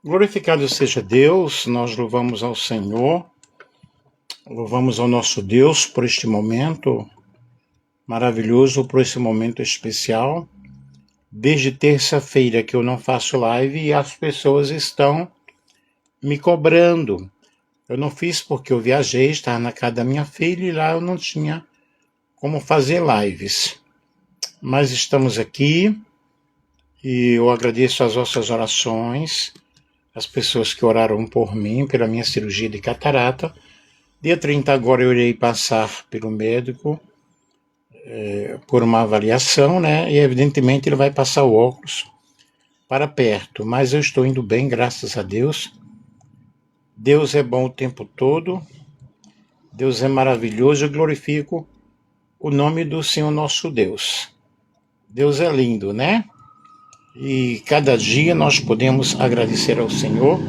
Glorificado seja Deus, nós louvamos ao Senhor, louvamos ao nosso Deus por este momento maravilhoso, por esse momento especial. Desde terça-feira que eu não faço live e as pessoas estão me cobrando. Eu não fiz porque eu viajei, estava na casa da minha filha e lá eu não tinha como fazer lives. Mas estamos aqui e eu agradeço as vossas orações, as pessoas que oraram por mim, pela minha cirurgia de catarata. Dia 30 agora eu irei passar pelo médico por uma avaliação, né? E evidentemente ele vai passar o óculos para perto, mas eu estou indo bem, graças a Deus. Deus é bom o tempo todo, Deus é maravilhoso, eu glorifico o nome do Senhor nosso Deus. Deus é lindo, né? E cada dia nós podemos agradecer ao Senhor,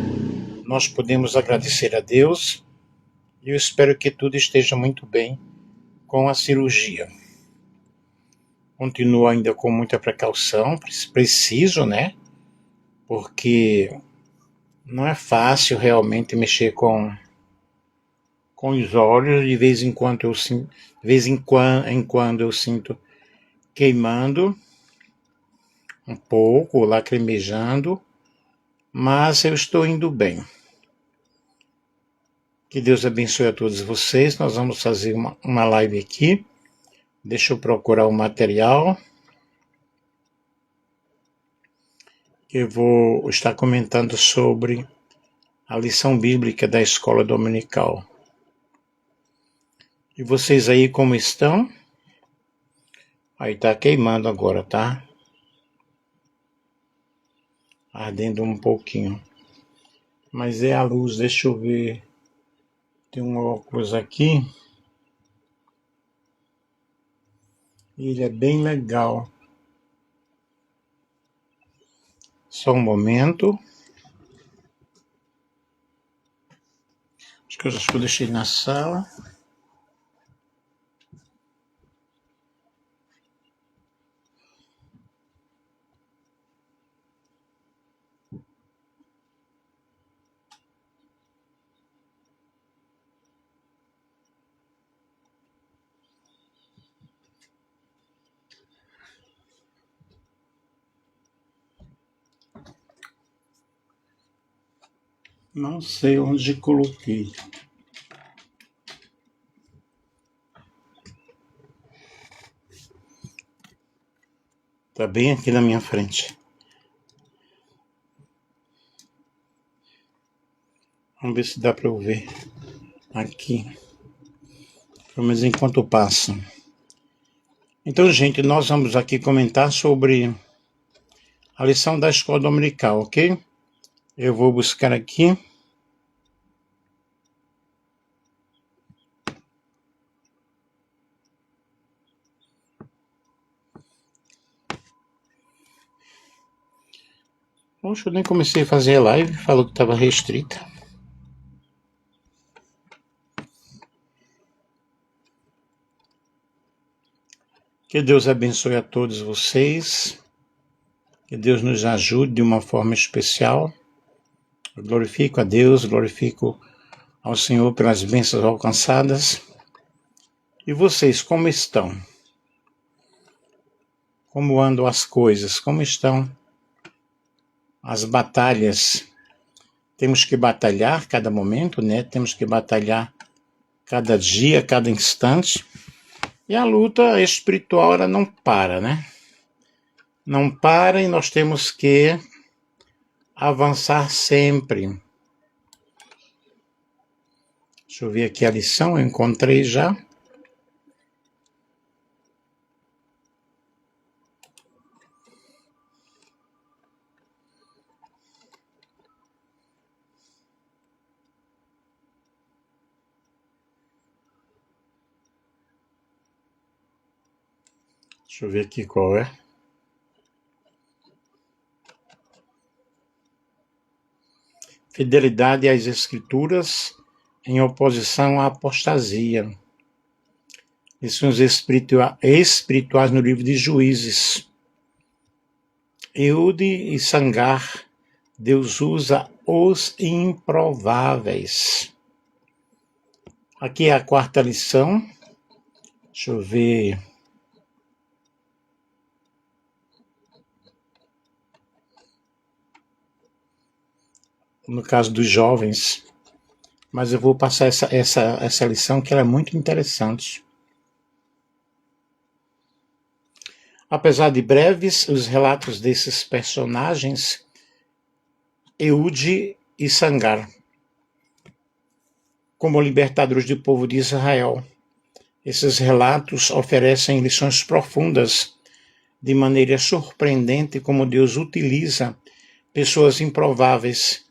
nós podemos agradecer a Deus, e eu espero que tudo esteja muito bem com a cirurgia. Continuo ainda com muita precaução, preciso, né? Porque não é fácil realmente mexer com os olhos. De vez em quando eu sinto queimando um pouco, lacrimejando, mas eu estou indo bem. Que Deus abençoe a todos vocês. Nós vamos fazer uma live aqui. Deixa eu procurar o material. Eu vou estar comentando sobre a lição bíblica da escola dominical. E vocês aí como estão? Aí tá queimando agora, tá? Ardendo um pouquinho. Mas é a luz, deixa eu ver. Tem um óculos aqui. Ele é bem legal. Só um momento. Acho que eu deixei na sala. Não sei onde coloquei. Tá bem aqui na minha frente. Vamos ver se dá para eu ver aqui. Pelo menos enquanto passa. Então, gente, nós vamos aqui comentar sobre a lição da escola dominical, ok? Eu vou buscar aqui. Poxa, eu nem comecei a fazer a live, falou que estava restrita. Que Deus abençoe a todos vocês. Que Deus nos ajude de uma forma especial. Eu glorifico a Deus, glorifico ao Senhor pelas bênçãos alcançadas. E vocês, como estão? Como andam as coisas? Como estão as batalhas? Temos que batalhar cada momento, né? Temos que batalhar cada dia, cada instante. E a luta espiritual, ela não para, né? Não para e nós temos que avançar sempre. Deixa eu ver aqui a lição, eu encontrei já. Deixa eu ver aqui qual é. Fidelidade às Escrituras em oposição à apostasia. Lições espirituais no livro de Juízes. Eude e Sangar, Deus usa os improváveis. Aqui é a quarta lição. Deixa eu ver. No caso dos jovens. Mas eu vou passar essa lição que ela é muito interessante. Apesar de breves, os relatos desses personagens, Eude e Sangar, como libertadores do povo de Israel. Esses relatos oferecem lições profundas, de maneira surpreendente como Deus utiliza pessoas improváveis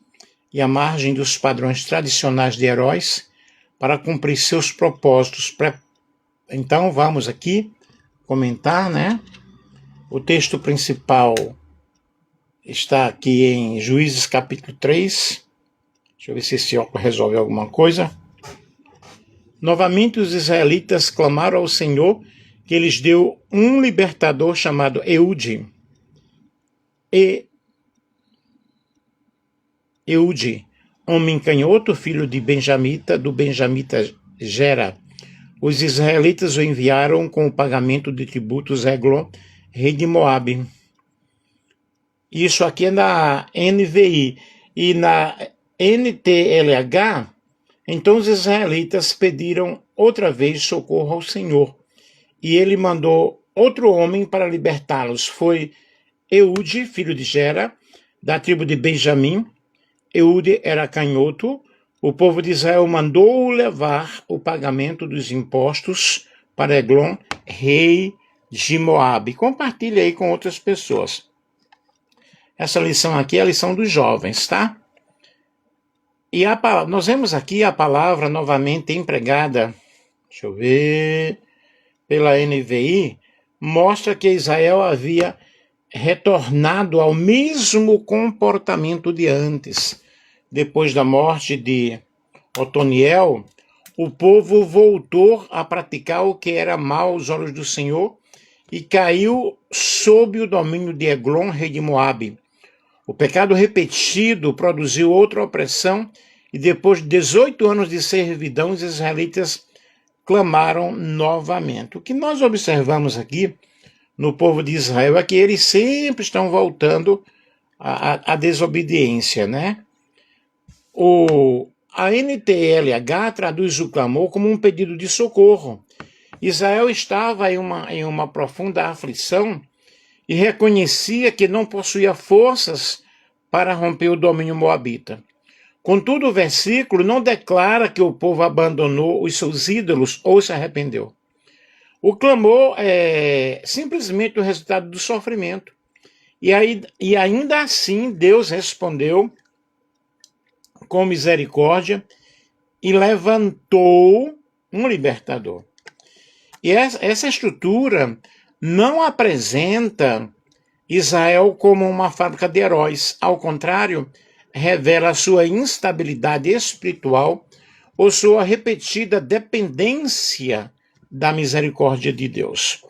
e à margem dos padrões tradicionais de heróis para cumprir seus propósitos. Então vamos aqui comentar, né? O texto principal está aqui em Juízes capítulo 3. Deixa eu ver se esse óculos resolve alguma coisa. Novamente os israelitas clamaram ao Senhor que lhes deu um libertador chamado Eude. Eude, homem canhoto, filho de do benjamita Gera. Os israelitas o enviaram com o pagamento de tributos a Eglon, rei de Moabe. Isso aqui é na NVI. E na NTLH, então os israelitas pediram outra vez socorro ao Senhor. E ele mandou outro homem para libertá-los. Foi Eude, filho de Gera, da tribo de Benjamim. Eude era canhoto. O povo de Israel mandou levar o pagamento dos impostos para Eglon, rei de Moabe. Compartilhe aí com outras pessoas. Essa lição aqui é a lição dos jovens, tá? E nós vemos aqui a palavra novamente empregada, deixa eu ver, pela NVI, mostra que Israel havia retornado ao mesmo comportamento de antes. Depois da morte de Otoniel, o povo voltou a praticar o que era mal aos olhos do Senhor e caiu sob o domínio de Eglon, rei de Moabe. O pecado repetido produziu outra opressão e depois de 18 anos de servidão, os israelitas clamaram novamente. O que nós observamos aqui no povo de Israel é que eles sempre estão voltando à desobediência, né? A NTLH traduz o clamor como um pedido de socorro. Israel estava em uma profunda aflição e reconhecia que não possuía forças para romper o domínio moabita. Contudo, o versículo não declara que o povo abandonou os seus ídolos ou se arrependeu. O clamor é simplesmente o resultado do sofrimento. E ainda assim, Deus respondeu com misericórdia e levantou um libertador. E essa estrutura não apresenta Israel como uma fábrica de heróis. Ao contrário, revela sua instabilidade espiritual ou sua repetida dependência da misericórdia de Deus.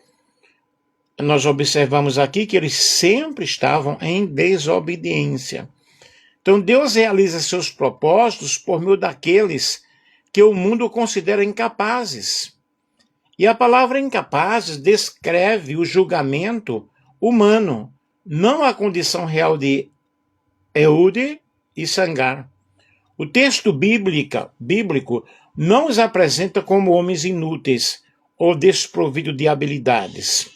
Nós observamos aqui que eles sempre estavam em desobediência. Então Deus realiza seus propósitos por meio daqueles que o mundo considera incapazes. E a palavra incapazes descreve o julgamento humano, não a condição real de Eude e Sangar. O texto bíblico não os apresenta como homens inúteis ou desprovidos de habilidades.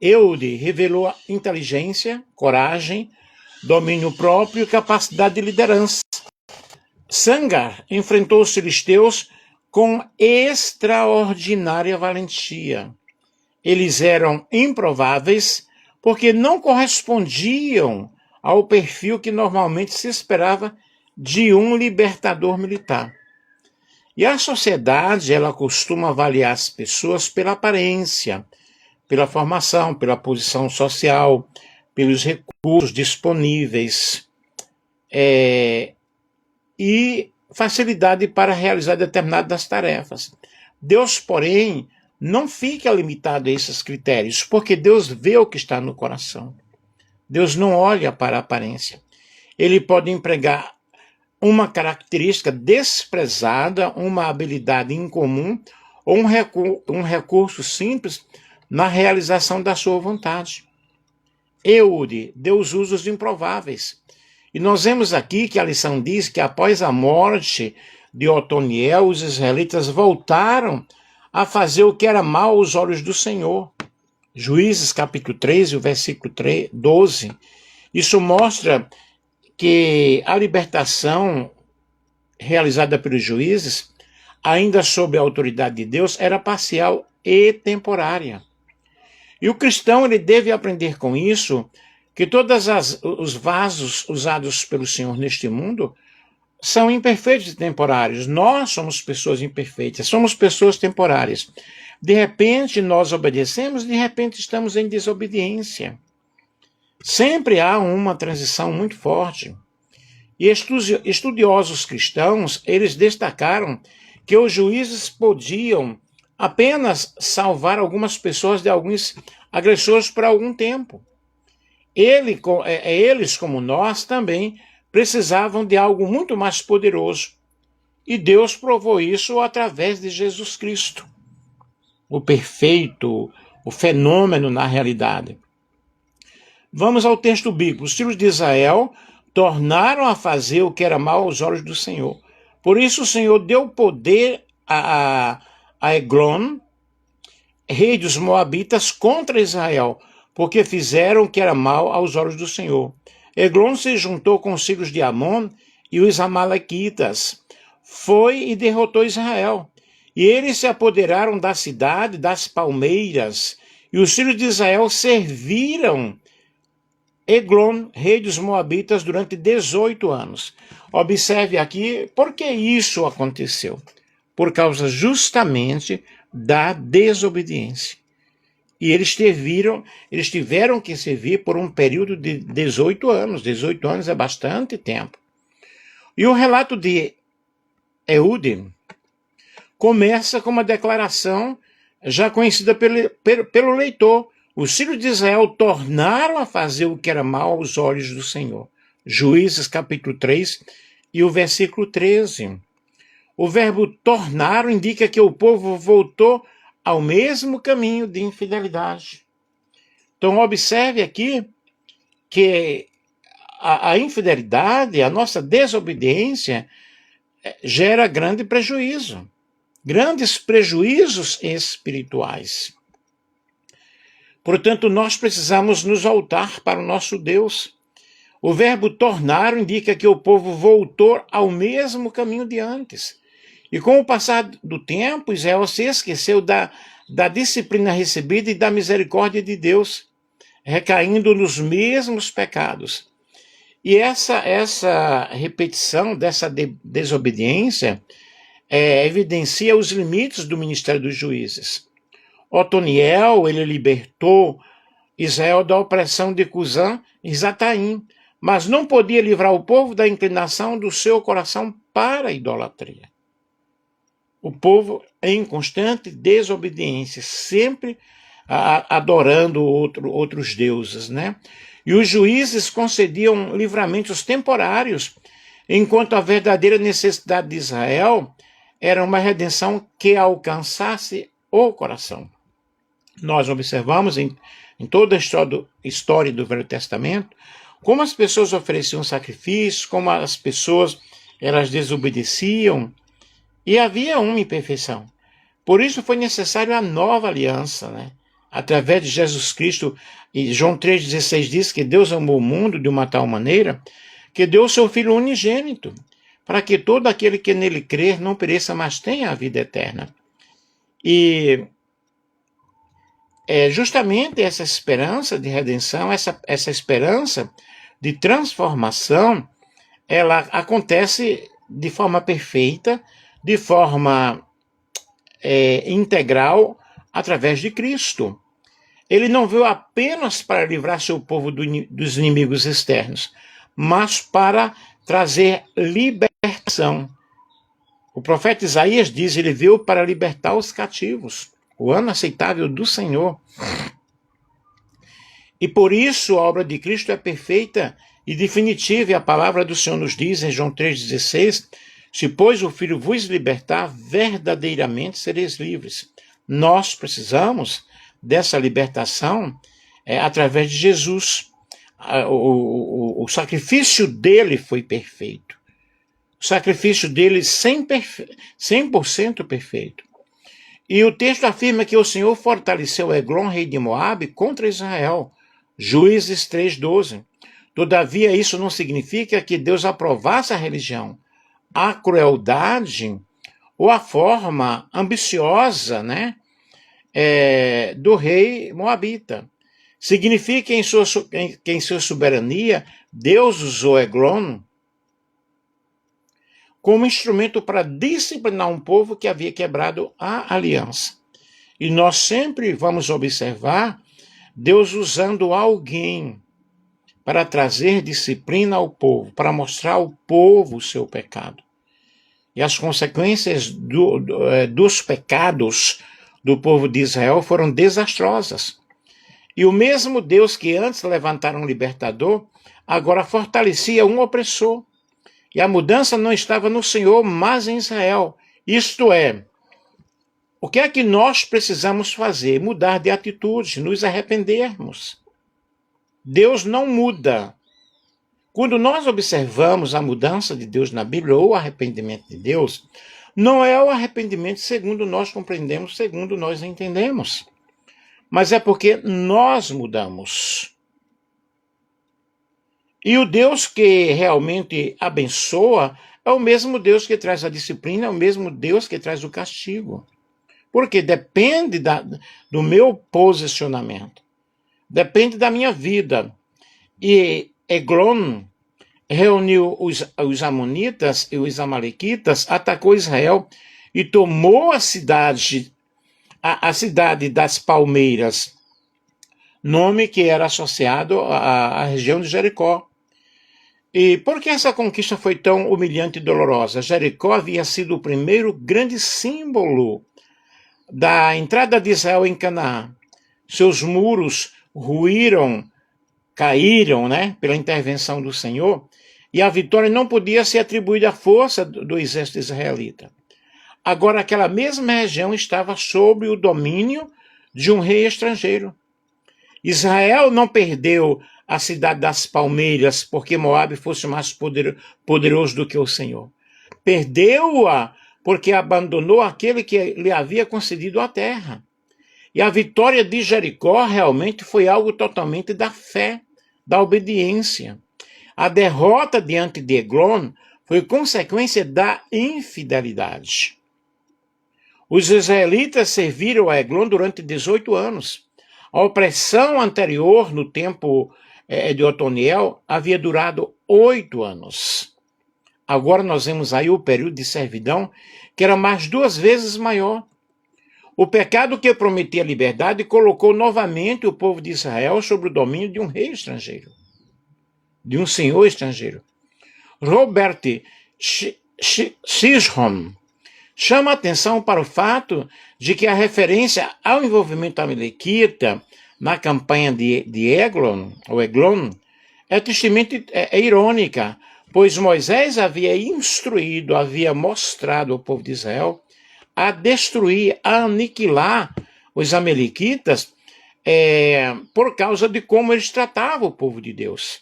Eude revelou inteligência, coragem, domínio próprio e capacidade de liderança. Sangar enfrentou os filisteus com extraordinária valentia. Eles eram improváveis porque não correspondiam ao perfil que normalmente se esperava de um libertador militar. E a sociedade, ela costuma avaliar as pessoas pela aparência, pela formação, pela posição social, pelos recursos disponíveis e facilidade para realizar determinadas tarefas. Deus, porém, não fica limitado a esses critérios, porque Deus vê o que está no coração. Deus não olha para a aparência. ele pode empregar uma característica desprezada, uma habilidade incomum ou um recurso simples na realização da sua vontade. Eude, Deus usa os improváveis. E nós vemos aqui que a lição diz que após a morte de Otoniel, os israelitas voltaram a fazer o que era mal aos olhos do Senhor. Juízes capítulo 13, o versículo 12. Isso mostra que a libertação realizada pelos juízes, ainda sob a autoridade de Deus, era parcial e temporária. E o cristão ele deve aprender com isso que todos os vasos usados pelo Senhor neste mundo são imperfeitos e temporários. Nós somos pessoas imperfeitas, somos pessoas temporárias. De repente nós obedecemos, de repente estamos em desobediência. Sempre há uma transição muito forte. E estudiosos cristãos, eles destacaram que os juízes podiam apenas salvar algumas pessoas de alguns agressores por algum tempo. Eles, como nós, também precisavam de algo muito mais poderoso. E Deus provou isso através de Jesus Cristo, o perfeito, o fenômeno na realidade. Vamos ao texto bíblico. Os filhos de Israel tornaram a fazer o que era mal aos olhos do Senhor. Por isso o Senhor deu poder a Eglon, rei dos Moabitas, contra Israel, porque fizeram o que era mal aos olhos do Senhor. Eglon se juntou com os filhos de Amon e os amalequitas, foi e derrotou Israel. E eles se apoderaram da cidade, das palmeiras, e os filhos de Israel serviram Eglon, rei dos Moabitas, durante 18 anos. Observe aqui por que isso aconteceu. Por causa justamente da desobediência. E eles tiveram que servir por um período de 18 anos. 18 anos é bastante tempo. E o relato de Eude começa com uma declaração já conhecida pelo leitor. Os filhos de Israel tornaram a fazer o que era mal aos olhos do Senhor. Juízes capítulo 3 e o versículo 13. O verbo tornaram indica que o povo voltou ao mesmo caminho de infidelidade. Então observe aqui que a infidelidade, a nossa desobediência, gera grande prejuízo, grandes prejuízos espirituais. Portanto, nós precisamos nos voltar para o nosso Deus. O verbo tornar indica que o povo voltou ao mesmo caminho de antes. E com o passar do tempo, Israel se esqueceu da disciplina recebida e da misericórdia de Deus, recaindo nos mesmos pecados. E essa repetição dessa desobediência evidencia os limites do ministério dos juízes. Otoniel, ele libertou Israel da opressão de Cusã e Zataim, mas não podia livrar o povo da inclinação do seu coração para a idolatria. O povo em constante desobediência, sempre adorando outros deuses, né? E os juízes concediam livramentos temporários, enquanto a verdadeira necessidade de Israel era uma redenção que alcançasse o coração. Nós observamos em toda a história do Velho Testamento como as pessoas ofereciam sacrifícios, como as pessoas elas desobedeciam, e havia uma imperfeição. Por isso foi necessário a nova aliança, né? Através de Jesus Cristo. E João 3,16 diz que Deus amou o mundo de uma tal maneira que deu o seu Filho unigênito, para que todo aquele que nele crer não pereça, mas tenha a vida eterna. E justamente essa esperança de redenção, essa esperança de transformação, ela acontece de forma perfeita, de forma integral, através de Cristo. Ele não veio apenas para livrar seu povo dos inimigos externos, mas para trazer libertação. O profeta Isaías diz, ele veio para libertar os cativos, o ano aceitável do Senhor. E por isso a obra de Cristo é perfeita e definitiva. E a palavra do Senhor nos diz em João 3,16, se pois o Filho vos libertar, verdadeiramente sereis livres. Nós precisamos dessa libertação através de Jesus. O sacrifício dele foi perfeito. O sacrifício dele 100% perfeito. E o texto afirma que o Senhor fortaleceu Eglon, rei de Moabe, contra Israel. Juízes 3,12. Todavia, isso não significa que Deus aprovasse a religião, a crueldade ou a forma ambiciosa, do rei moabita. Significa que em sua soberania, Deus usou Eglon como instrumento para disciplinar um povo que havia quebrado a aliança. E nós sempre vamos observar Deus usando alguém para trazer disciplina ao povo, para mostrar ao povo o seu pecado. E as consequências dos pecados do povo de Israel foram desastrosas. E o mesmo Deus que antes levantara um libertador, agora fortalecia um opressor. E a mudança não estava no Senhor, mas em Israel. Isto é, o que é que nós precisamos fazer? Mudar de atitude, nos arrependermos. Deus não muda. Quando nós observamos a mudança de Deus na Bíblia, ou o arrependimento de Deus, não é o arrependimento segundo nós compreendemos, segundo nós entendemos. Mas é porque nós mudamos. E o Deus que realmente abençoa é o mesmo Deus que traz a disciplina, é o mesmo Deus que traz o castigo. Porque depende do meu posicionamento. Depende da minha vida. E Eglon reuniu os amonitas e os amalequitas, atacou Israel e tomou a cidade das palmeiras, nome que era associado à região de Jericó. E por que essa conquista foi tão humilhante e dolorosa? Jericó havia sido o primeiro grande símbolo da entrada de Israel em Canaã. Seus muros ruíram, caíram, pela intervenção do Senhor, e a vitória não podia ser atribuída à força do exército israelita. Agora, aquela mesma região estava sob o domínio de um rei estrangeiro. Israel não perdeu a cidade das palmeiras porque Moabe fosse mais poderoso do que o Senhor. Perdeu-a porque abandonou aquele que lhe havia concedido a terra. E a vitória de Jericó realmente foi algo totalmente da fé, da obediência. A derrota diante de Eglon foi consequência da infidelidade. Os israelitas serviram a Eglon durante 18 anos. A opressão anterior, no tempo de Otoniel, havia durado 8 anos. Agora nós vemos aí o período de servidão, que era mais 2 vezes maior. O pecado que prometia liberdade colocou novamente o povo de Israel sob o domínio de um rei estrangeiro, de um senhor estrangeiro. Robert Chisholm chama a atenção para o fato de que a referência ao envolvimento amalequita na campanha de Eglon, é tristemente irônica, pois Moisés havia instruído, havia mostrado ao povo de Israel a destruir, a aniquilar os amalequitas por causa de como eles tratavam o povo de Deus.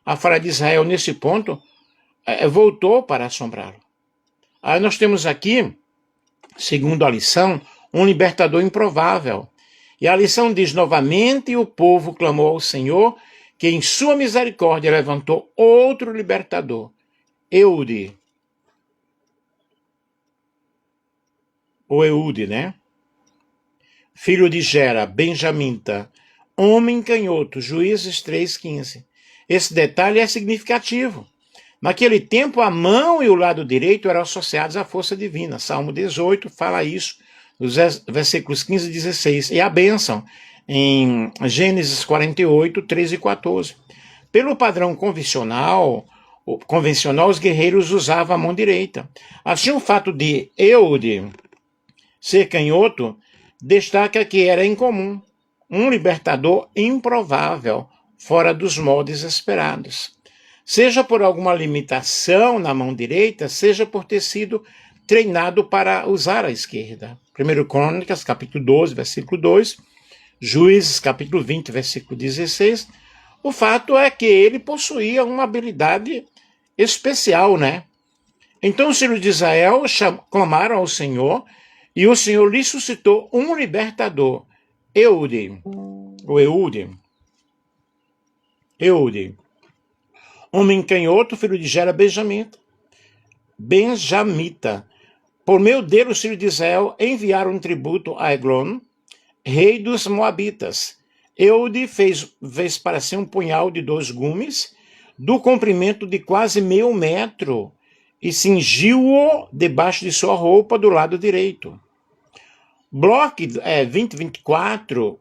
A falha de Israel, nesse ponto, voltou para assombrá-lo. Aí nós temos aqui, segundo a lição, um libertador improvável. E a lição diz novamente: o povo clamou ao Senhor, que em sua misericórdia levantou outro libertador, Eude. Ou Eude, filho de Gera, benjamita, homem canhoto, Juízes 3,15. Esse detalhe é significativo. Naquele tempo, a mão e o lado direito eram associados à força divina. Salmo 18 fala isso, nos versículos 15 e 16. E a bênção, em Gênesis 48, 13 e 14. Pelo padrão convencional, os guerreiros usavam a mão direita. Assim, o fato de Eude ser canhoto destaca que era incomum. um libertador improvável, fora dos moldes esperados. Seja por alguma limitação na mão direita, seja por ter sido treinado para usar a esquerda. 1 Crônicas, capítulo 12, versículo 2, Juízes, capítulo 20, versículo 16. O fato é que ele possuía uma habilidade especial, né? Então os filhos de Israel clamaram ao Senhor e o Senhor lhe suscitou um libertador, Eude, homem canhoto, filho de Gera Benjamita. Por meio dele, os filhos de Israel enviaram um tributo a Eglon, rei dos Moabitas. Eude fez para si um punhal de 2 gumes, do comprimento de quase meio metro, e cingiu-o debaixo de sua roupa do lado direito. Bloch 2024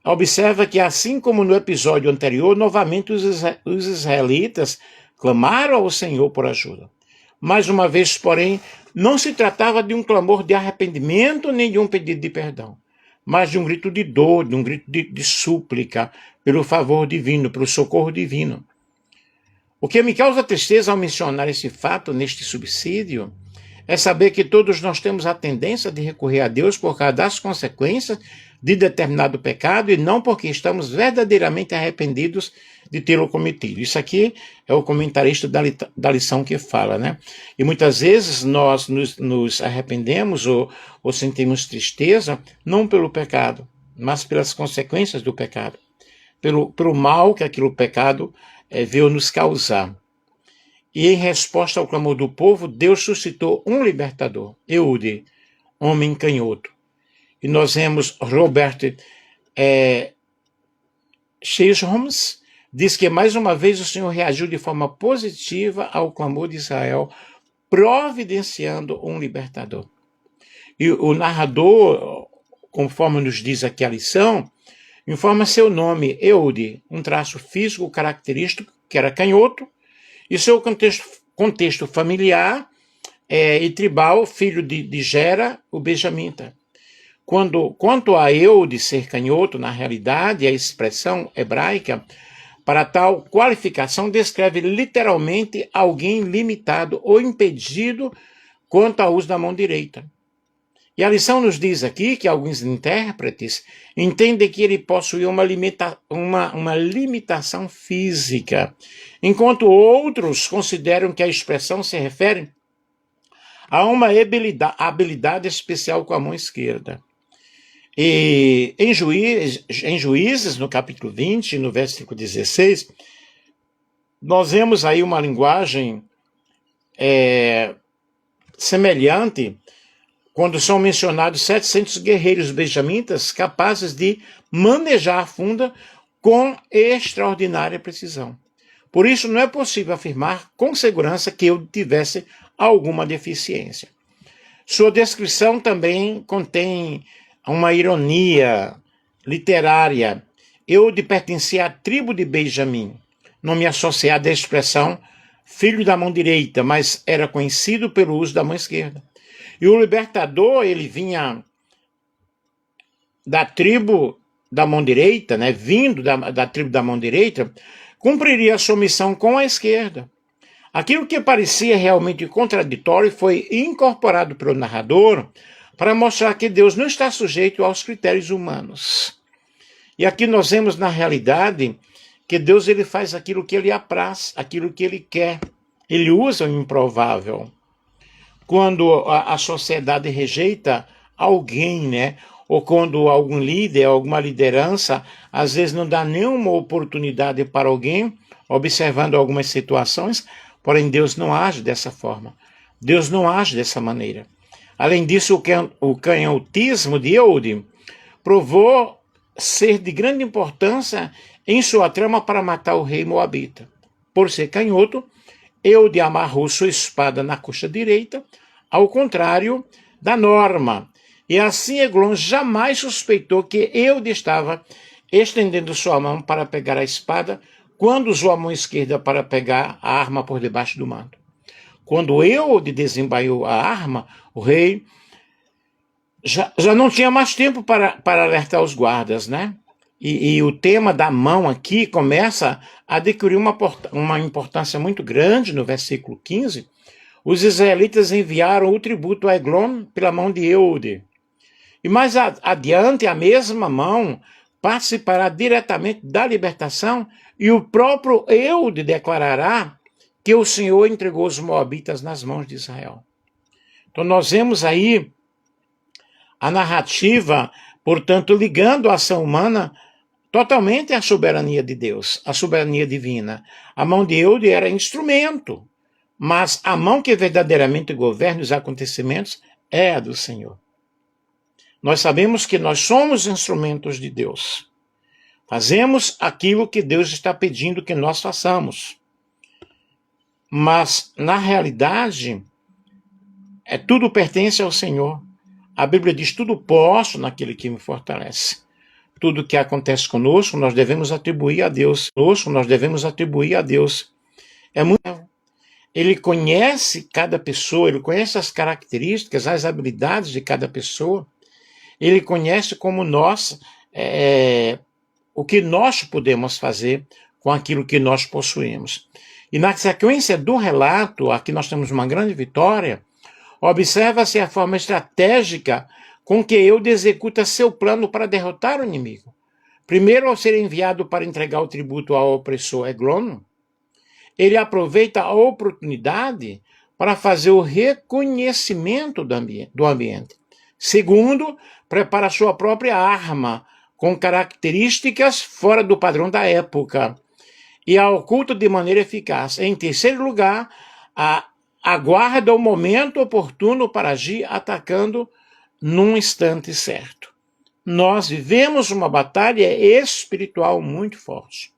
observa que, assim como no episódio anterior, novamente os israelitas clamaram ao Senhor por ajuda. Mais uma vez, porém, não se tratava de um clamor de arrependimento nem de um pedido de perdão, mas de um grito de dor, de um grito de súplica pelo favor divino, pelo socorro divino. O que me causa tristeza ao mencionar esse fato neste subsídio é saber que todos nós temos a tendência de recorrer a Deus por causa das consequências de determinado pecado e não porque estamos verdadeiramente arrependidos de tê-lo cometido. Isso aqui é o comentarista da lição que fala, né? E muitas vezes nós nos arrependemos ou sentimos tristeza não pelo pecado, mas pelas consequências do pecado, pelo mal que aquele pecado veio nos causar. E em resposta ao clamor do povo, Deus suscitou um libertador, Eude, homem canhoto. E nós vemos Robert Chisholms, diz que mais uma vez o Senhor reagiu de forma positiva ao clamor de Israel, providenciando um libertador. E o narrador, conforme nos diz aqui a lição, informa seu nome, Eude, um traço físico característico, que era canhoto, e seu contexto familiar e tribal, filho de Gera, o benjamita. Quanto a Eude ser canhoto, na realidade, a expressão hebraica para tal qualificação descreve literalmente alguém limitado ou impedido quanto ao uso da mão direita. E a lição nos diz aqui que alguns intérpretes entendem que ele possuía uma limitação física, enquanto outros consideram que a expressão se refere a uma habilidade especial com a mão esquerda. E em Juízes, no capítulo 20, no versículo 16, nós vemos aí uma linguagem semelhante quando são mencionados 700 guerreiros benjamitas capazes de manejar a funda com extraordinária precisão. Por isso, não é possível afirmar com segurança que eu tivesse alguma deficiência. Sua descrição também contém uma ironia literária. Eude pertencia à tribo de Benjamim, nome associado à expressão filho da mão direita, mas era conhecido pelo uso da mão esquerda. E o libertador, ele vinha da tribo da mão direita, né? Vindo da tribo da mão direita, cumpriria a sua missão com a esquerda. Aquilo que parecia realmente contraditório foi incorporado pelo narrador para mostrar que Deus não está sujeito aos critérios humanos. E aqui nós vemos, na realidade, que Deus ele faz aquilo que ele apraz, aquilo que ele quer. Ele usa o improvável. Quando a sociedade rejeita alguém, né? Ou quando algum líder, alguma liderança, às vezes não dá nenhuma oportunidade para alguém, observando algumas situações, porém Deus não age dessa forma. Deus não age dessa maneira. Além disso, o canhotismo de Eude provou ser de grande importância em sua trama para matar o rei moabita. Por ser canhoto, Eude amarrou sua espada na coxa direita, ao contrário da norma. E assim Eglon jamais suspeitou que Eude estava estendendo sua mão para pegar a espada, quando usou a mão esquerda para pegar a arma por debaixo do manto. Quando Eude desembaiou a arma, o rei já não tinha mais tempo para alertar os guardas, né? E o tema da mão aqui começa a adquirir uma importância muito grande no versículo 15. Os israelitas enviaram o tributo a Eglon pela mão de Eude. E mais adiante, a mesma mão participará diretamente da libertação e o próprio Eude declarará que o Senhor entregou os moabitas nas mãos de Israel. Então nós vemos aí a narrativa, portanto, ligando a ação humana totalmente à soberania de Deus, à soberania divina. A mão de Eude era instrumento, mas a mão que verdadeiramente governa os acontecimentos é a do Senhor. Nós sabemos que nós somos instrumentos de Deus. Fazemos aquilo que Deus está pedindo que nós façamos. Mas, na realidade, tudo pertence ao Senhor. A Bíblia diz, tudo posso naquele que me fortalece. Tudo que acontece conosco, nós devemos atribuir a Deus. É muito. Ele conhece cada pessoa, ele conhece as características, as habilidades de cada pessoa. Ele conhece como nós, o que nós podemos fazer com aquilo que nós possuímos. E na sequência do relato, aqui nós temos uma grande vitória, observa-se a forma estratégica com que Eude executa seu plano para derrotar o inimigo. Primeiro, ao ser enviado para entregar o tributo ao opressor Eglon, ele aproveita a oportunidade para fazer o reconhecimento do ambiente. Segundo, prepara sua própria arma, com características fora do padrão da época, e a oculta de maneira eficaz. Em terceiro lugar, aguarda o momento oportuno para agir, atacando num instante certo. Nós vivemos uma batalha espiritual muito forte.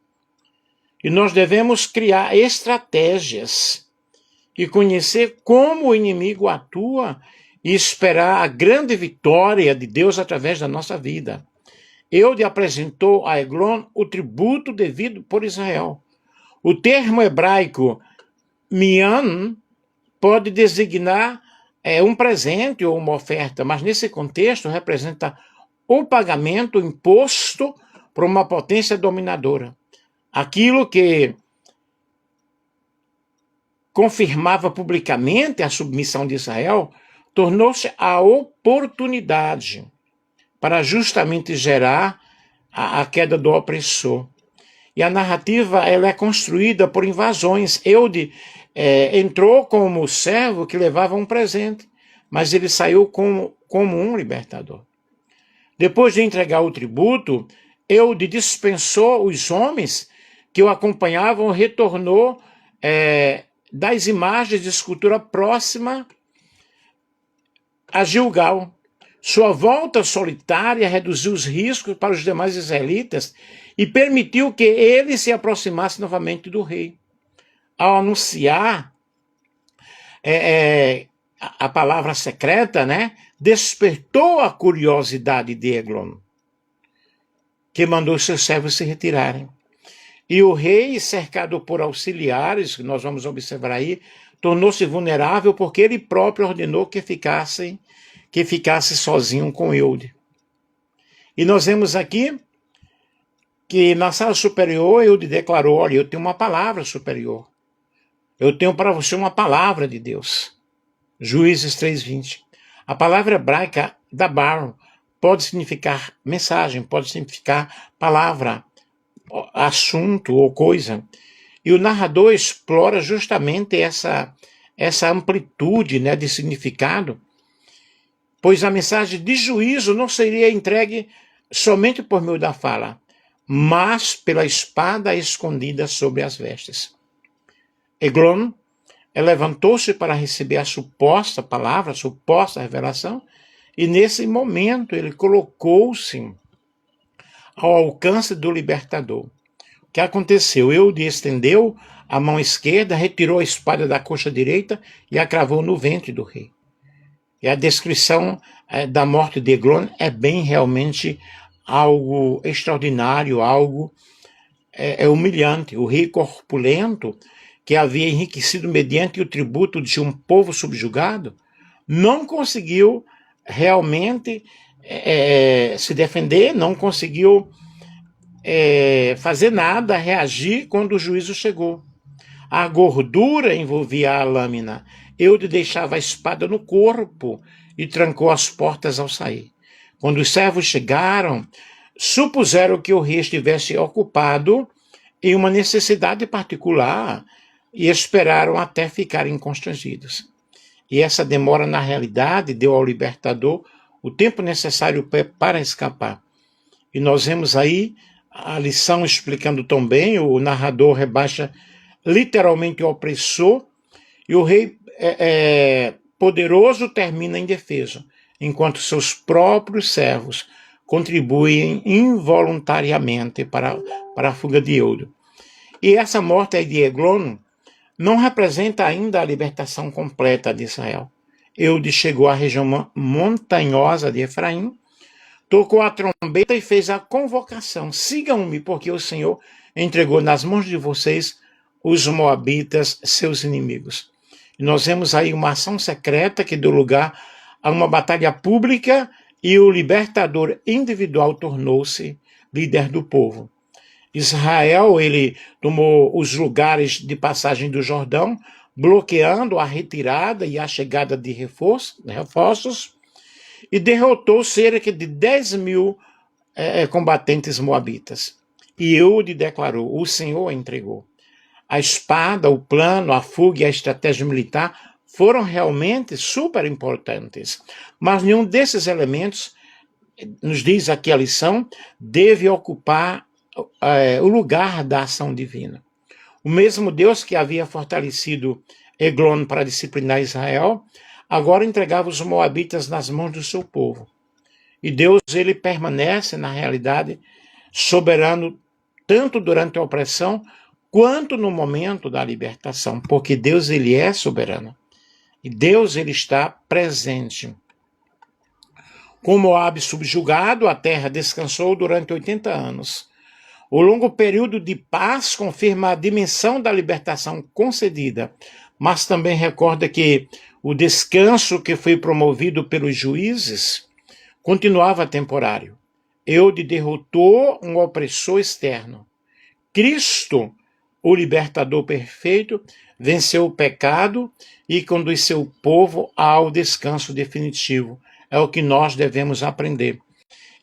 E nós devemos criar estratégias e conhecer como o inimigo atua e esperar a grande vitória de Deus através da nossa vida. Eude apresentou a Eglon o tributo devido por Israel. O termo hebraico mian pode designar um presente ou uma oferta, mas nesse contexto representa o pagamento imposto por uma potência dominadora. Aquilo que confirmava publicamente a submissão de Israel tornou-se a oportunidade para justamente gerar a queda do opressor. E a narrativa ela é construída por invasões. Eude entrou como servo que levava um presente, mas ele saiu como um libertador. Depois de entregar o tributo, Eude dispensou os homens que o acompanhavam, retornou das imagens de escultura próxima a Gilgal. Sua volta solitária reduziu os riscos para os demais israelitas e permitiu que ele se aproximasse novamente do rei. Ao anunciar a palavra secreta, despertou a curiosidade de Eglon, que mandou seus servos se retirarem. E o rei, cercado por auxiliares, que nós vamos observar aí, tornou-se vulnerável porque ele próprio ordenou que ficasse sozinho com Eude. E nós vemos aqui que na sala superior Eude declarou, olha, eu tenho uma palavra superior. Eu tenho para você uma palavra de Deus. Juízes 3:20. A palavra hebraica dabar pode significar mensagem, pode significar palavra, assunto ou coisa. E o narrador explora justamente essa amplitude de significado, pois a mensagem de juízo não seria entregue somente por meio da fala, mas pela espada escondida sobre as vestes. Eglon levantou-se para receber a suposta palavra, a suposta revelação, e nesse momento ele colocou-se ao alcance do libertador. O que aconteceu? Eude estendeu a mão esquerda, retirou a espada da coxa direita e a cravou no ventre do rei. E a descrição da morte de Eglon é bem realmente algo extraordinário, algo humilhante. O rei corpulento, que havia enriquecido mediante o tributo de um povo subjugado, não conseguiu realmente se defender, não conseguiu fazer nada, reagir quando o juízo chegou. A gordura envolvia a lâmina. Eude deixava a espada no corpo e trancou as portas ao sair. Quando os servos chegaram, supuseram que o rei estivesse ocupado em uma necessidade particular e esperaram até ficarem constrangidos. E essa demora, na realidade, deu ao libertador o tempo necessário para escapar. E nós vemos aí a lição explicando tão bem, o narrador rebaixa literalmente o opressor, e o rei poderoso termina indefeso, enquanto seus próprios servos contribuem involuntariamente para a fuga de Eude. E essa morte de Eglon não representa ainda a libertação completa de Israel. Eude chegou à região montanhosa de Efraim, tocou a trombeta e fez a convocação: sigam-me, porque o Senhor entregou nas mãos de vocês os moabitas, seus inimigos. E nós vemos aí uma ação secreta que deu lugar a uma batalha pública, e o libertador individual tornou-se líder do povo. Israel, ele tomou os lugares de passagem do Jordão, bloqueando a retirada e a chegada de reforços, e derrotou cerca de 10.000 combatentes moabitas. E Eude declarou: o Senhor a entregou. A espada, o plano, a fuga e a estratégia militar foram realmente super importantes. Mas nenhum desses elementos, nos diz aqui a lição, deve ocupar o lugar da ação divina. O mesmo Deus que havia fortalecido Eglon para disciplinar Israel, agora entregava os moabitas nas mãos do seu povo. E Deus, ele permanece, na realidade, soberano tanto durante a opressão quanto no momento da libertação, porque Deus, ele é soberano. E Deus, ele está presente. Com Moabe subjugado, a terra descansou durante 80 anos. O longo período de paz confirma a dimensão da libertação concedida, mas também recorda que o descanso que foi promovido pelos juízes continuava temporário. Eude derrotou um opressor externo. Cristo, o libertador perfeito, venceu o pecado e conduz seu povo ao descanso definitivo. É o que nós devemos aprender.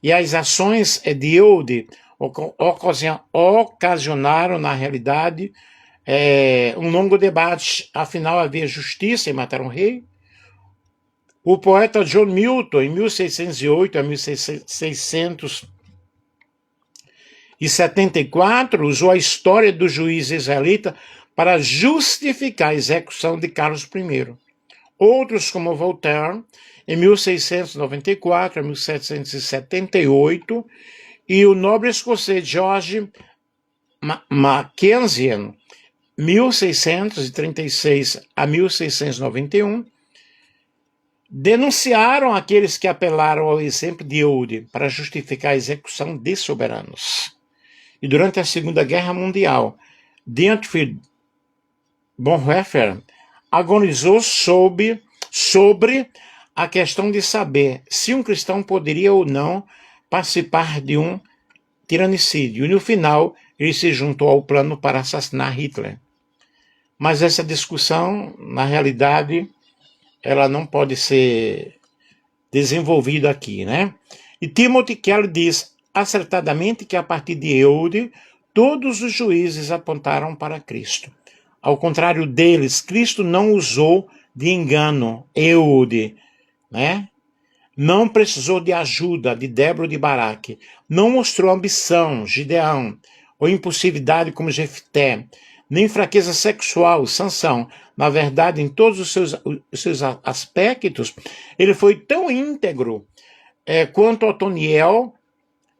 E as ações de Eude ocasionaram, na realidade, um longo debate. Afinal, havia justiça em matar um rei? O poeta John Milton, em 1608 a 1674, usou a história do juiz israelita para justificar a execução de Carlos I. Outros, como Voltaire, em 1694 a 1778, e o nobre escocês George Mackenzie, 1636 a 1691, denunciaram aqueles que apelaram ao exemplo de Eude para justificar a execução de soberanos. E durante a Segunda Guerra Mundial, Dietrich Bonhoeffer agonizou sobre a questão de saber se um cristão poderia ou não participar de um tiranicídio. E no final, ele se juntou ao plano para assassinar Hitler. Mas essa discussão, na realidade, ela não pode ser desenvolvida aqui, né? E Timothy Keller diz acertadamente que a partir de Eude, todos os juízes apontaram para Cristo. Ao contrário deles, Cristo não usou de engano Eude, né? Não precisou de ajuda de Débora de Baraque, não mostrou ambição, Gideão, ou impulsividade como Jefté, nem fraqueza sexual, Sansão. Na verdade, em todos os seus aspectos, ele foi tão íntegro quanto Otoniel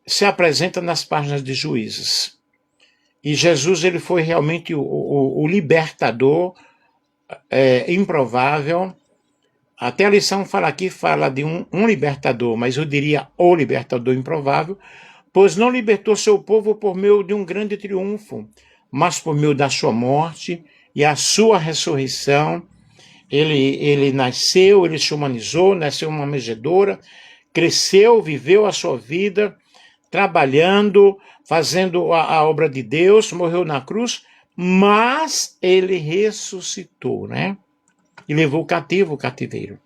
se apresenta nas páginas de Juízes. E Jesus, ele foi realmente o libertador improvável. Até a lição fala de um libertador, mas eu diria o libertador improvável, pois não libertou seu povo por meio de um grande triunfo, mas por meio da sua morte e a sua ressurreição. Ele nasceu, ele se humanizou, nasceu uma manjedoura, cresceu, viveu a sua vida, trabalhando, fazendo a obra de Deus, morreu na cruz, mas ele ressuscitou, né? E levou cativo o cativeiro.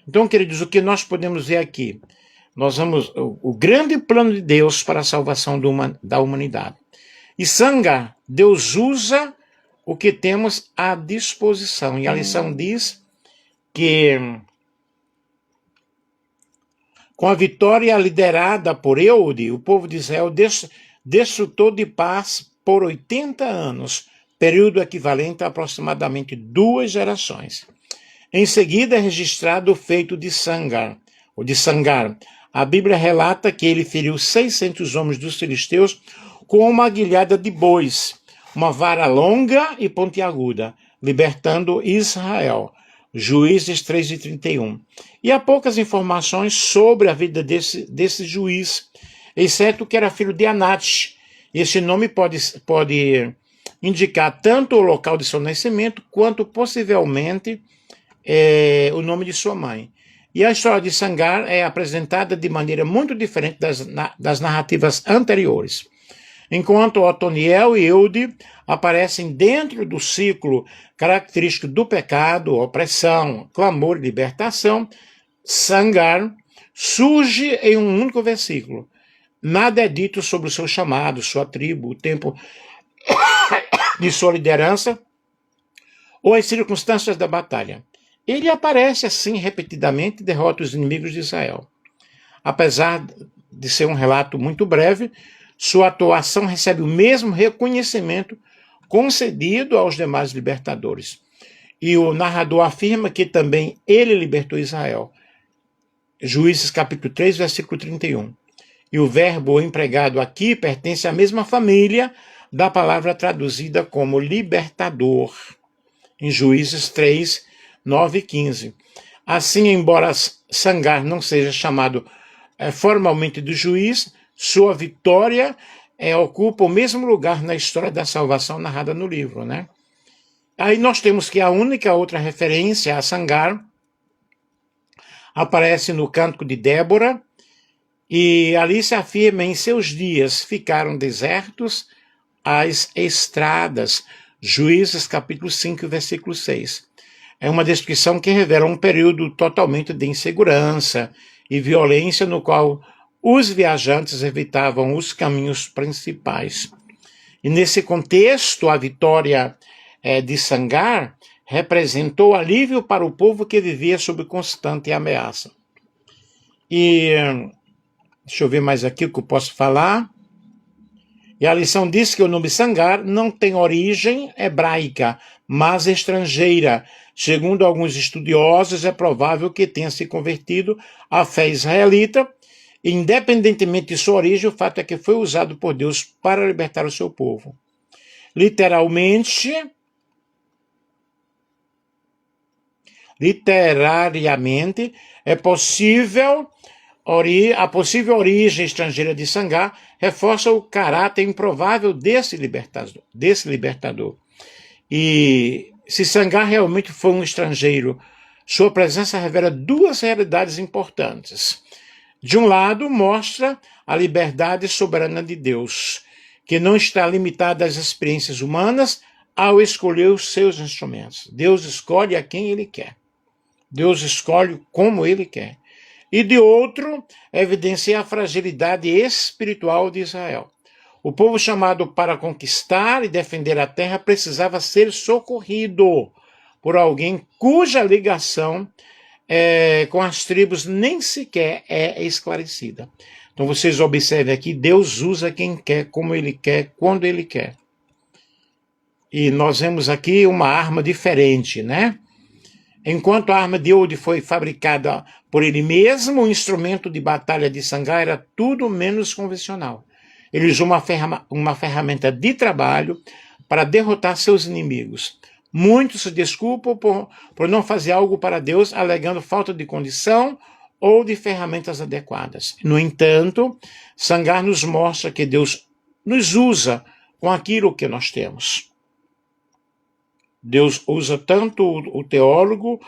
Então, queridos, o que nós podemos ver aqui? Nós vamos o grande plano de Deus para a salvação da humanidade. E Sangar, Deus usa o que temos à disposição. E a lição diz que com a vitória liderada por Eude, o povo de Israel desfrutou de paz por 80 anos, período equivalente a aproximadamente 2 gerações. Em seguida é registrado o feito de Sangar. A Bíblia relata que ele feriu 600 homens dos filisteus com uma aguilhada de bois, uma vara longa e pontiaguda, libertando Israel. Juízes 3:31. E há poucas informações sobre a vida desse juiz, exceto que era filho de Anate. Esse nome pode indicar tanto o local de seu nascimento, quanto possivelmente o nome de sua mãe. E a história de Sangar é apresentada de maneira muito diferente das narrativas anteriores. Enquanto Otoniel e Eude aparecem dentro do ciclo característico do pecado, opressão, clamor e libertação, Sangar surge em um único versículo. Nada é dito sobre o seu chamado, sua tribo, o tempo de sua liderança ou as circunstâncias da batalha. Ele aparece assim repetidamente e derrota os inimigos de Israel. Apesar de ser um relato muito breve, sua atuação recebe o mesmo reconhecimento concedido aos demais libertadores. E o narrador afirma que também ele libertou Israel. Juízes capítulo 3, versículo 31. E o verbo empregado aqui pertence à mesma família da palavra traduzida como libertador, em Juízes 3, 9 e 15. Assim, embora Sangar não seja chamado formalmente de juiz, sua vitória ocupa o mesmo lugar na história da salvação narrada no livro, né? Aí nós temos que a única outra referência a Sangar aparece no Cântico de Débora, e ali se afirma: em seus dias ficaram desertos as estradas. Juízes capítulo 5, versículo 6. É uma descrição que revela um período totalmente de insegurança e violência, no qual os viajantes evitavam os caminhos principais. E nesse contexto, a vitória de Sangar representou alívio para o povo que vivia sob constante ameaça. E deixa eu ver mais aqui o que eu posso falar. E a lição diz que o nome Sangar não tem origem hebraica, mas estrangeira. Segundo alguns estudiosos, é provável que tenha se convertido à fé israelita. Independentemente de sua origem, o fato é que foi usado por Deus para libertar o seu povo. Literariamente, a possível origem estrangeira de Sangar reforça o caráter improvável desse libertador. E se Sangar realmente foi um estrangeiro, sua presença revela 2 realidades importantes. De um lado, mostra a liberdade soberana de Deus, que não está limitada às experiências humanas ao escolher os seus instrumentos. Deus escolhe a quem Ele quer. Deus escolhe como Ele quer. E de outro, evidencia a fragilidade espiritual de Israel. O povo chamado para conquistar e defender a terra precisava ser socorrido por alguém cuja ligação com as tribos nem sequer é esclarecida. Então vocês observem aqui, Deus usa quem quer, como Ele quer, quando Ele quer. E nós vemos aqui uma arma diferente, né? Enquanto a arma de Eude foi fabricada por ele mesmo, o instrumento de batalha de Sangar era tudo menos convencional. Ele usou uma ferramenta de trabalho para derrotar seus inimigos. Muitos se desculpam por não fazer algo para Deus, alegando falta de condição ou de ferramentas adequadas. No entanto, Sangar nos mostra que Deus nos usa com aquilo que nós temos. Deus usa tanto o teólogo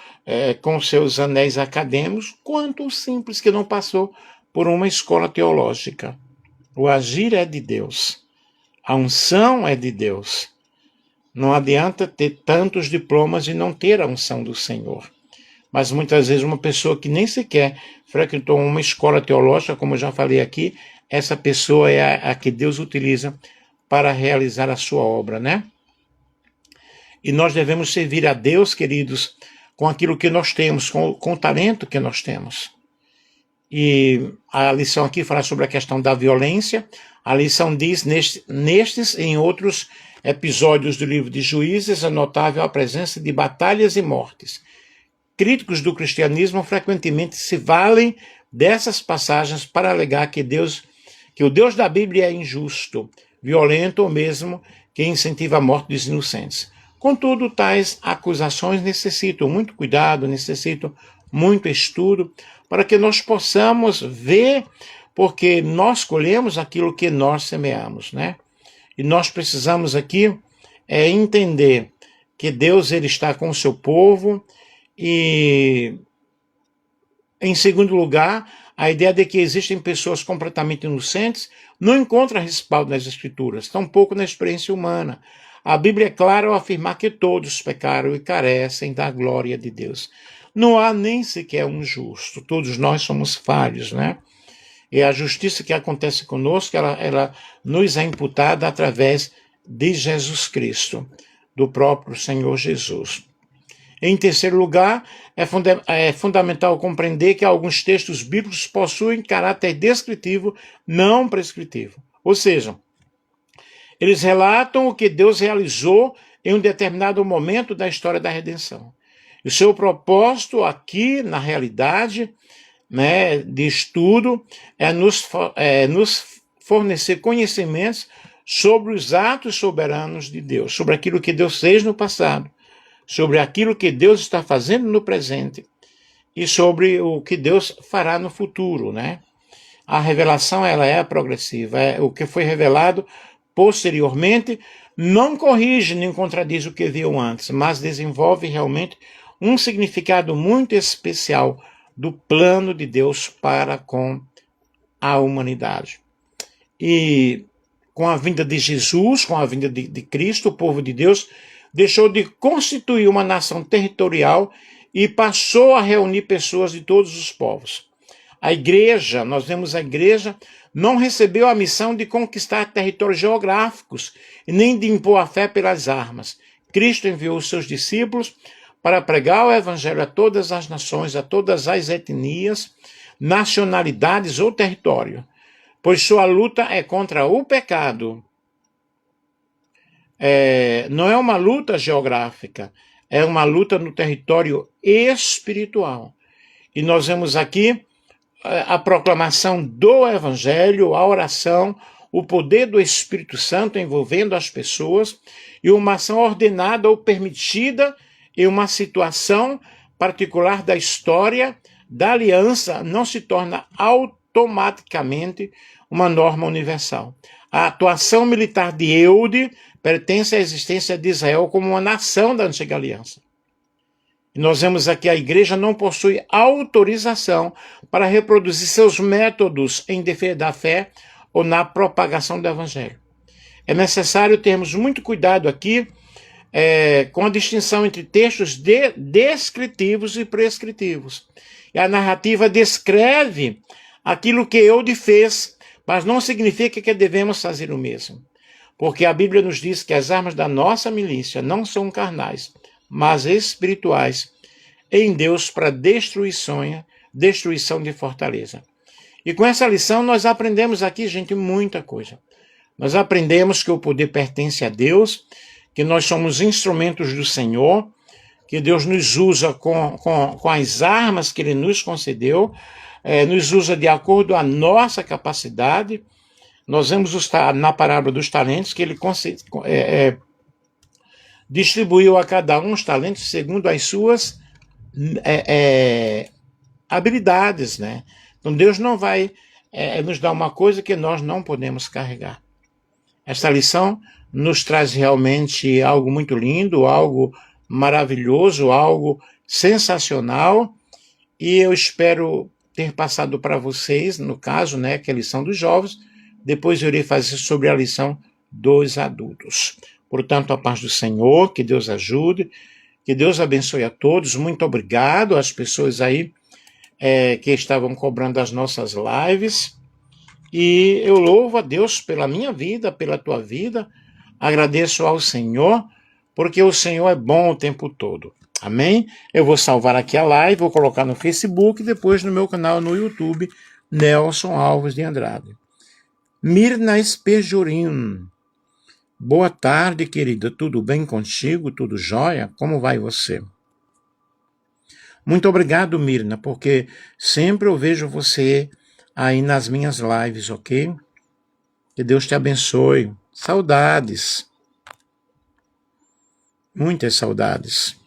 com seus anéis acadêmicos, quanto o simples que não passou por uma escola teológica. O agir é de Deus. A unção é de Deus. Não adianta ter tantos diplomas e não ter a unção do Senhor. Mas muitas vezes uma pessoa que nem sequer frequentou uma escola teológica, como eu já falei aqui, essa pessoa é a que Deus utiliza para realizar a sua obra, né? E nós devemos servir a Deus, queridos, com aquilo que nós temos, com o talento que nós temos. E a lição aqui fala sobre a questão da violência. A lição diz, nestes e em outros episódios do livro de Juízes, é notável a presença de batalhas e mortes. Críticos do cristianismo frequentemente se valem dessas passagens para alegar que o Deus da Bíblia é injusto, violento ou mesmo que incentiva a morte dos inocentes. Contudo, tais acusações necessitam muito cuidado, necessitam muito estudo, para que nós possamos ver, porque nós colhemos aquilo que nós semeamos, né? E nós precisamos aqui entender que Deus ele está com o seu povo e, em segundo lugar, a ideia de que existem pessoas completamente inocentes não encontra respaldo nas Escrituras, tampouco na experiência humana. A Bíblia é clara ao afirmar que todos pecaram e carecem da glória de Deus. Não há nem sequer um justo, todos nós somos falhos, né? E a justiça que acontece conosco, ela nos é imputada através de Jesus Cristo, do próprio Senhor Jesus. Em terceiro lugar, é fundamental compreender que alguns textos bíblicos possuem caráter descritivo, não prescritivo. Ou seja, eles relatam o que Deus realizou em um determinado momento da história da redenção. E o seu propósito aqui, na realidade, né, de estudo, é nos fornecer conhecimentos sobre os atos soberanos de Deus, sobre aquilo que Deus fez no passado, sobre aquilo que Deus está fazendo no presente e sobre o que Deus fará no futuro, né? A revelação ela é progressiva, o que foi revelado posteriormente não corrige nem contradiz o que viu antes, mas desenvolve realmente um significado muito especial do plano de Deus para com a humanidade. E com a vinda de Jesus, com a vinda de Cristo, o povo de Deus deixou de constituir uma nação territorial e passou a reunir pessoas de todos os povos. A igreja, nós vemos a igreja, não recebeu a missão de conquistar territórios geográficos e nem de impor a fé pelas armas. Cristo enviou os seus discípulos para pregar o evangelho a todas as nações, a todas as etnias, nacionalidades ou território, pois sua luta é contra o pecado. Não é uma luta geográfica, é uma luta no território espiritual. E nós vemos aqui a proclamação do Evangelho, a oração, o poder do Espírito Santo envolvendo as pessoas e uma ação ordenada ou permitida em uma situação particular da história da aliança não se torna automaticamente uma norma universal. A atuação militar de Eude pertence à existência de Israel como uma nação da antiga aliança. E nós vemos aqui a igreja não possui autorização para reproduzir seus métodos em defesa da fé ou na propagação do evangelho. É necessário termos muito cuidado aqui com a distinção entre textos descritivos e prescritivos. E a narrativa descreve aquilo que Eude fez, mas não significa que devemos fazer o mesmo. Porque a Bíblia nos diz que as armas da nossa milícia não são carnais, mas espirituais, em Deus para destruição de fortaleza. E com essa lição nós aprendemos aqui, gente, muita coisa. Nós aprendemos que o poder pertence a Deus, que nós somos instrumentos do Senhor, que Deus nos usa com as armas que Ele nos concedeu, nos usa de acordo à nossa capacidade. Nós vemos na parábola dos talentos que Ele distribuiu a cada um os talentos segundo as suas habilidades, né? Então Deus não vai nos dar uma coisa que nós não podemos carregar. Esta lição nos traz realmente algo muito lindo, algo maravilhoso, algo sensacional, e eu espero ter passado para vocês, no caso, né, que é a lição dos jovens, depois eu irei fazer sobre a lição dos adultos. Portanto, a paz do Senhor, que Deus ajude, que Deus abençoe a todos. Muito obrigado às pessoas aí que estavam cobrando as nossas lives. E eu louvo a Deus pela minha vida, pela tua vida. Agradeço ao Senhor, porque o Senhor é bom o tempo todo. Amém? Eu vou salvar aqui a live, vou colocar no Facebook e depois no meu canal no YouTube, Nelson Alves de Andrade. Mirna Espejorim. Boa tarde, querida. Tudo bem contigo? Tudo jóia? Como vai você? Muito obrigado, Mirna, porque sempre eu vejo você aí nas minhas lives, ok? Que Deus te abençoe. Saudades. Muitas saudades.